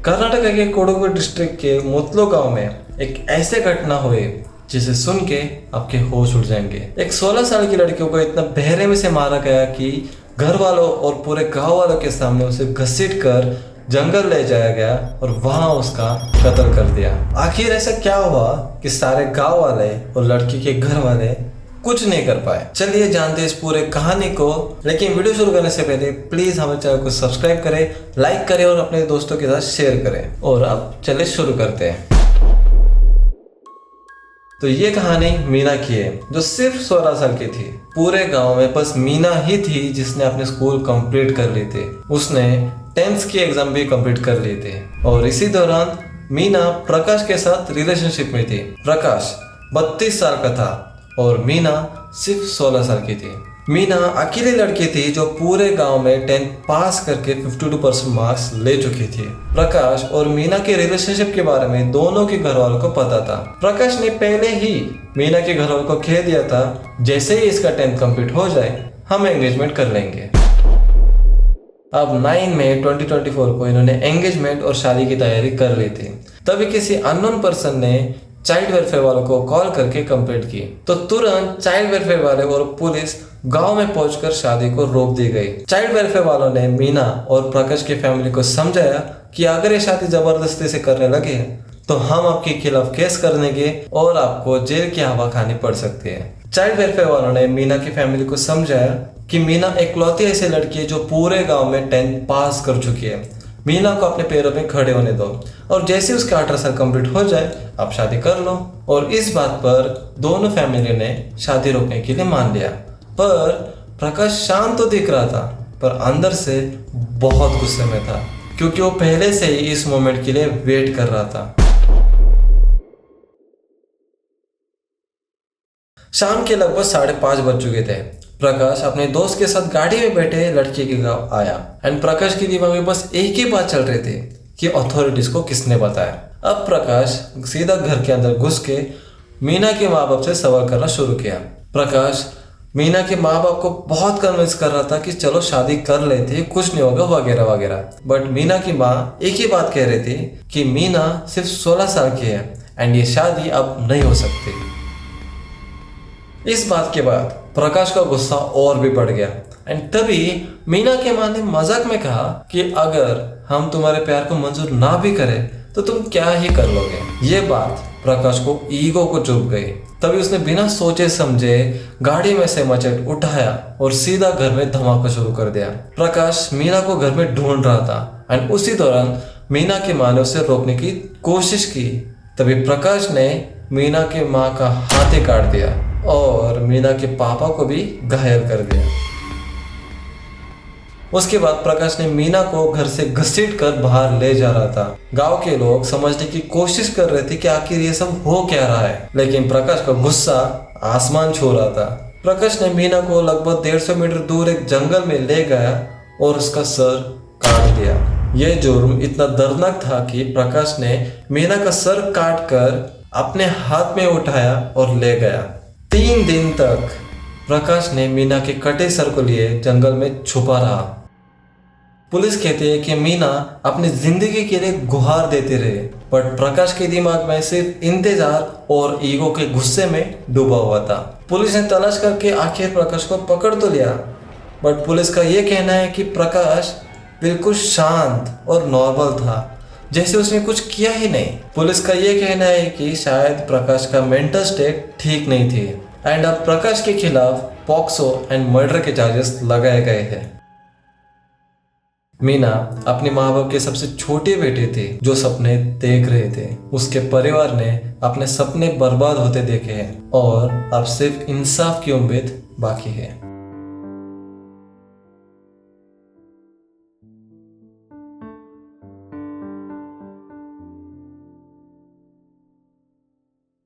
कर्नाटक के कोडगु डिस्ट्रिक्ट के मुतलो गांव में एक ऐसे घटना हुई जिसे सुन के आपके होश उड़ जाएंगे। एक 16 साल की लड़की को इतना बहरे में से मारा गया कि घर वालों और पूरे गांव वालों के सामने उसे घसीट कर जंगल ले जाया गया और वहां उसका कत्ल कर दिया। आखिर ऐसा क्या हुआ कि सारे गांव वाले और लड़की के घर वाले कुछ नहीं कर पाए? चलिए जानते हैं इस पूरे कहानी को। लेकिन वीडियो शुरू करने से पहले प्लीज हमारे चैनल को सब्सक्राइब करें, लाइक करें और अपने दोस्तों के साथ शेयर करें। और अब चलिए शुरू करते हैं। तो ये कहानी मीना की है जो सिर्फ 16 साल की थी। पूरे गांव में बस मीना ही थी जिसने अपने स्कूल कंप्लीट कर ली थी। उसने 10th की एग्जाम भी कंप्लीट कर ली थी। और इसी दौरान मीना प्रकाश के साथ रिलेशनशिप में थी। प्रकाश 32 साल का था और मीना सिर्फ 16 साल की थी। मीना अकेली लड़की थी जो पूरे गांव में 10th पास करके 52% मार्क्स ले चुकी थी। प्रकाश और मीना के रिलेशनशिप के बारे में दोनों के घर वालों को पता था। प्रकाश ने पहले ही मीना के घर वालों को कह दिया था जैसे ही इसका 10th कंप्लीट हो जाए हम एंगेजमेंट कर लेंगे। अब 9 मई 2024 को इन्होंने एंगेजमेंट और शादी की तैयारी कर ली थी। तभी किसी अननोन पर्सन ने चाइल्ड वेलफेयर वालों को कॉल करके कंप्लेंट की तो तुरंत चाइल्ड वेलफेयर वाले और पुलिस गांव में पहुंचकर शादी को रोक दी गई। चाइल्ड वेलफेयर वालों ने मीना और प्रकाश की फैमिली को समझाया कि अगर ये शादी जबरदस्ती से करने लगे तो हम आपके खिलाफ केस कर देंगे और आपको जेल की हवा खानी पड़ सकती है। चाइल्ड वेलफेयर वालों ने मीना की फैमिली को समझाया कि मीना इकलौती ऐसी लड़की है जो पूरे गाँव में 10th पास कर चुकी है। मीना को अपने पैरों में खड़े होने दो और जैसे उसका 18 साल कंप्लीट हो जाए आप शादी कर लो। और इस बात पर दोनों फैमिली ने शादी रोकने के लिए मान लिया। पर प्रकाश शांत तो दिख रहा था पर अंदर से बहुत गुस्से में था क्योंकि वो पहले से ही इस मोमेंट के लिए वेट कर रहा था। शाम के लगभग 5:30 बज चुके थे। प्रकाश अपने दोस्त के साथ गाड़ी में बैठे लड़की के गांव आया एंड प्रकाश के दिमाग में बस एक ही बात चल रही थी कि अथॉरिटीज को किसने बताया। अब प्रकाश सीधा घर के अंदर घुस के मीना के माँ बाप से सवाल करना शुरू किया। प्रकाश मीना के माँ बाप को बहुत कन्विंस कर रहा था कि चलो शादी कर लेते, कुछ नहीं होगा वगैरह वगैरह। बट मीना की माँ एक ही बात कह रही थी कि मीना सिर्फ 16 साल की है एंड ये शादी अब नहीं हो सकती। इस बात के बाद प्रकाश का गुस्सा और भी बढ़ गया एंड तभी मीना के माँ ने मजाक में कहा कि अगर हम तुम्हारे प्यार को मंजूर ना भी करें तो तुम क्या ही कर लोगे। ये बात प्रकाश को ईगो को चुभ गई। तभी उसने बिना सोचे समझे गाड़ी में से मचट उठाया और सीधा घर में धमाका शुरू कर दिया। प्रकाश मीना को घर में ढूंढ रहा था एंड उसी दौरान मीना की माँ ने उसे रोकने की कोशिश की। तभी प्रकाश ने मीना के माँ का हाथ ही काट दिया और मीना के पापा को भी घायल कर दिया। उसके बाद प्रकाश ने मीना को घर से घसीट कर बाहर ले जा रहा था। गांव के लोग समझने की कोशिश कर रहे थे कि आखिर ये सब हो क्या रहा है, लेकिन प्रकाश का गुस्सा आसमान छू रहा था। प्रकाश ने मीना को लगभग 150 मीटर दूर एक जंगल में ले गया और उसका सर काट दिया। यह जुर्म इतना दर्दनाक था कि प्रकाश ने मीना का सर काट कर अपने हाथ में उठाया और ले गया। 3 दिन तक प्रकाश ने मीना के कटे सर को लिए जंगल में छुपा रहा। पुलिस कहती है कि मीना अपनी जिंदगी के लिए गुहार देते रहे बट प्रकाश के दिमाग में सिर्फ इंतजार और ईगो के गुस्से में डूबा हुआ था। पुलिस ने तलाश करके आखिर प्रकाश को पकड़ तो लिया बट पुलिस का यह कहना है कि प्रकाश बिल्कुल शांत और नॉर्मल था, जैसे उसने कुछ किया ही नहीं। पुलिस का यह कहना है कि शायद प्रकाश का मेंटल स्टेट ठीक नहीं थी एंड अब प्रकाश के खिलाफ पॉक्सो एंड मर्डर के चार्जेस लगाए गए थे। मीना अपने माँ बाप के सबसे छोटे बेटे थे जो सपने देख रहे थे। उसके परिवार ने अपने सपने बर्बाद होते देखे हैं और अब सिर्फ इंसाफ की उम्मीद बाकी है।